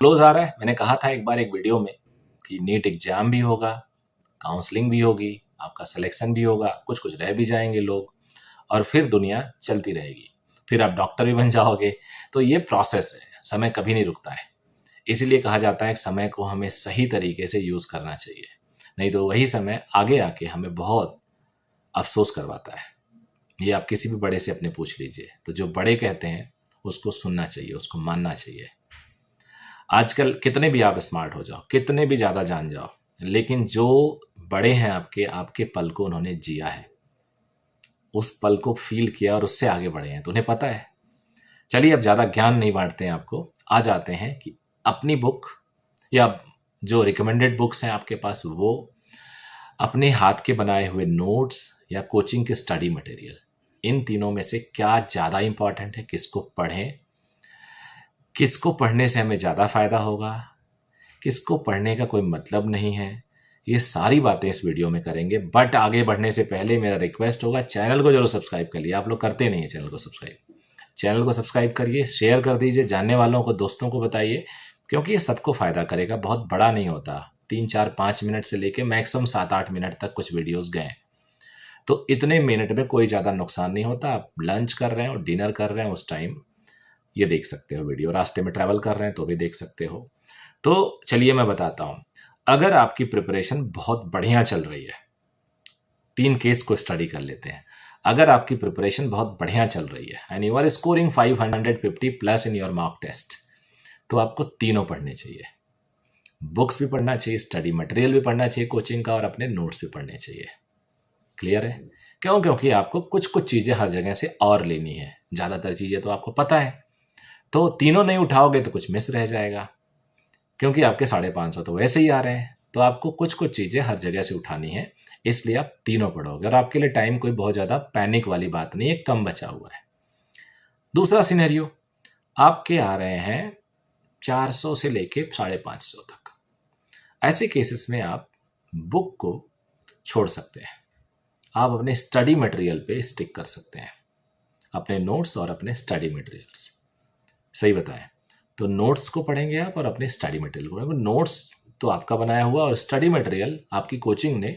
Close आ रहा है। मैंने कहा था एक बार एक वीडियो में कि नीट एग्जाम भी होगा, काउंसलिंग भी होगी, आपका सिलेक्शन भी होगा, कुछ कुछ रह भी जाएंगे लोग, और फिर दुनिया चलती रहेगी, फिर आप डॉक्टर भी बन जाओगे। तो ये प्रोसेस है, समय कभी नहीं रुकता है। इसीलिए कहा जाता है कि समय को हमें सही तरीके से यूज़ करना चाहिए, नहीं तो वही समय आगे आके हमें बहुत अफसोस करवाता है। ये आप किसी भी बड़े से अपने पूछ लीजिए, तो जो बड़े कहते हैं उसको सुनना चाहिए, उसको मानना चाहिए। आजकल कितने भी आप स्मार्ट हो जाओ, कितने भी ज़्यादा जान जाओ, लेकिन जो बड़े हैं आपके पल को उन्होंने जिया है, उस पल को फील किया और उससे आगे बढ़े हैं, तो उन्हें पता है। चलिए अब ज़्यादा ज्ञान नहीं बांटते हैं आपको, आ जाते हैं कि अपनी बुक या जो रिकमेंडेड बुक्स हैं आपके पास, वो अपने हाथ के बनाए हुए नोट्स या कोचिंग के स्टडी मटेरियल, इन तीनों में से क्या ज़्यादा इंपॉर्टेंट है, किसको पढ़ें, किसको पढ़ने से हमें ज़्यादा फायदा होगा, किसको पढ़ने का कोई मतलब नहीं है, ये सारी बातें इस वीडियो में करेंगे। बट आगे बढ़ने से पहले मेरा रिक्वेस्ट होगा, चैनल को जरूर सब्सक्राइब कर लिए। आप लोग करते नहीं है चैनल को सब्सक्राइब करिए, शेयर कर दीजिए, जानने वालों को, दोस्तों को बताइए, क्योंकि ये सबको फायदा करेगा। बहुत बड़ा नहीं होता, 3 4 5 मिनट से लेके मैक्सिमम 7 8 मिनट तक कुछ वीडियोस गए, तो इतने मिनट में कोई ज़्यादा नुकसान नहीं होता। आप लंच कर रहे हो, डिनर कर रहे हैं, उस टाइम ये देख सकते हो वीडियो, रास्ते में ट्रैवल कर रहे हैं तो भी देख सकते हो। तो चलिए मैं बताता हूँ, अगर आपकी प्रिपरेशन बहुत बढ़िया चल रही है, 3 केस को स्टडी कर लेते हैं। अगर आपकी प्रिपरेशन बहुत बढ़िया चल रही है and you are scoring 550 plus in your mock test, तो आपको तीनों पढ़ने चाहिए। बुक्स भी पढ़ना चाहिए, स्टडी मटेरियल भी पढ़ना चाहिए कोचिंग का, और अपने नोट्स भी पढ़ने चाहिए। क्लियर है? क्यों? क्योंकि आपको कुछ कुछ चीज़ें हर जगह से और लेनी है, ज़्यादातर चीज़ें तो आपको पता है, तो तीनों नहीं उठाओगे तो कुछ मिस रह जाएगा, क्योंकि आपके 550 तो वैसे ही आ रहे हैं। तो आपको कुछ कुछ चीज़ें हर जगह से उठानी है, इसलिए आप तीनों पढ़ोगे, और आपके लिए टाइम कोई बहुत ज़्यादा पैनिक वाली बात नहीं है, कम बचा हुआ है। दूसरा सिनेरियो, आपके आ रहे हैं 400 से लेके 550 तक। ऐसे केसेस में आप बुक को छोड़ सकते हैं, आप अपने स्टडी मटेरियल पे स्टिक कर सकते हैं, अपने नोट्स और अपने स्टडी मटेरियल्स। सही बताएं तो नोट्स को पढ़ेंगे आप और अपने स्टडी मटेरियल को पढ़ेंगे। नोट्स तो आपका बनाया हुआ, और स्टडी मटेरियल आपकी कोचिंग ने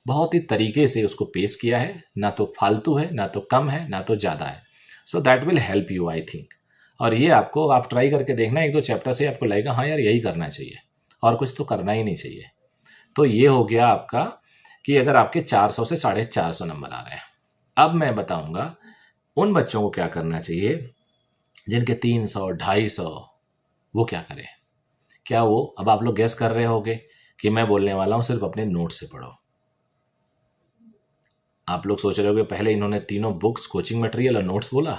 बहुत ही तरीके से उसको पेश किया है, ना तो फालतू है, ना तो कम है, ना तो ज़्यादा है। So that will help you I think. और ये आपको, आप ट्राई करके देखना, 1 2 चैप्टर से आपको लगेगा हाँ यार यही करना चाहिए, और कुछ तो करना ही नहीं चाहिए। तो ये हो गया आपका कि अगर आपके 400 से 450 नंबर आ रहे हैं। अब मैं बताऊंगा उन बच्चों को क्या करना चाहिए जिनके 300 250, वो क्या करें। क्या वो, अब आप लोग गेस कर रहे होगे कि मैं बोलने वाला हूं सिर्फ अपने नोट से पढ़ो। आप लोग सोच रहे होगे पहले इन्होंने तीनों बुक्स, कोचिंग मटेरियल और नोट्स बोला,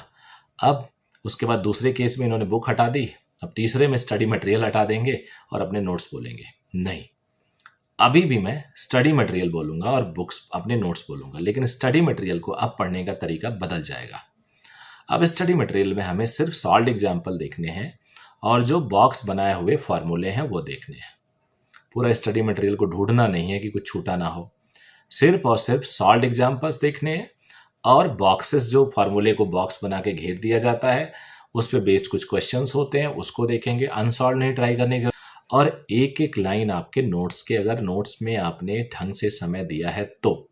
अब उसके बाद दूसरे केस में इन्होंने बुक हटा दी, अब तीसरे में स्टडी मटेरियल हटा देंगे और अपने नोट्स बोलेंगे। नहीं, अभी भी मैं स्टडी मटेरियल बोलूंगा और बुक्स, अपने नोट्स बोलूंगा, लेकिन स्टडी मटेरियल को अब पढ़ने का तरीका बदल जाएगा। अब स्टडी मटेरियल में हमें सिर्फ सॉल्व एग्जाम्पल देखने हैं, और जो बॉक्स बनाए हुए फॉर्मूले हैं वो देखने हैं। पूरा स्टडी मटेरियल को ढूंढना नहीं है कि कुछ छूटा ना हो, सिर्फ और सिर्फ सॉल्व एग्जाम्पल्स देखने हैं, और बॉक्सेस, जो फॉर्मूले को बॉक्स बना के घेर दिया जाता है, उस पर बेस्ड कुछ क्वेश्चंस होते हैं, उसको देखेंगे। अनसॉल्व नहीं ट्राई करने की। और एक एक लाइन आपके नोट्स के, अगर नोट्स में आपने ढंग से समय दिया है, तो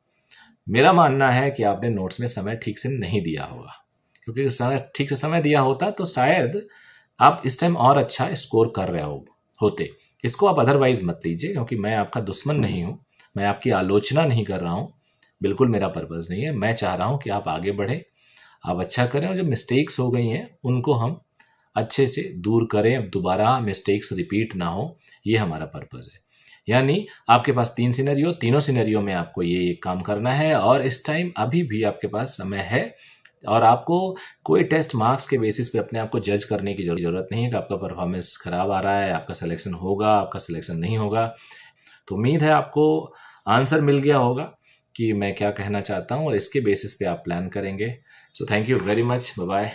मेरा मानना है कि आपने नोट्स में समय ठीक से नहीं दिया होगा, क्योंकि समय ठीक से समय दिया होता तो शायद आप इस टाइम और अच्छा स्कोर कर रहे होते। इसको आप अदरवाइज मत लीजिए, क्योंकि मैं आपका दुश्मन नहीं हूँ, मैं आपकी आलोचना नहीं कर रहा हूँ, बिल्कुल मेरा पर्पज़ नहीं है। मैं चाह रहा हूँ कि आप आगे बढ़ें, आप अच्छा करें, और जो मिस्टेक्स हो गई हैं उनको हम अच्छे से दूर करें, अब दोबारा मिस्टेक्स रिपीट ना हो, ये हमारा पर्पज़ है। यानी आपके पास 3 सिनेरियो, तीनों सिनेरियो में आपको ये काम करना है, और इस टाइम अभी भी आपके पास समय है, और आपको कोई टेस्ट मार्क्स के बेसिस पे अपने आप को जज करने की ज़रूरत नहीं है कि आपका परफॉर्मेंस खराब आ रहा है, आपका सिलेक्शन होगा, आपका सिलेक्शन नहीं होगा। तो उम्मीद है आपको आंसर मिल गया होगा कि मैं क्या कहना चाहता हूँ, और इसके बेसिस पे आप प्लान करेंगे। So thank you very much, bye bye.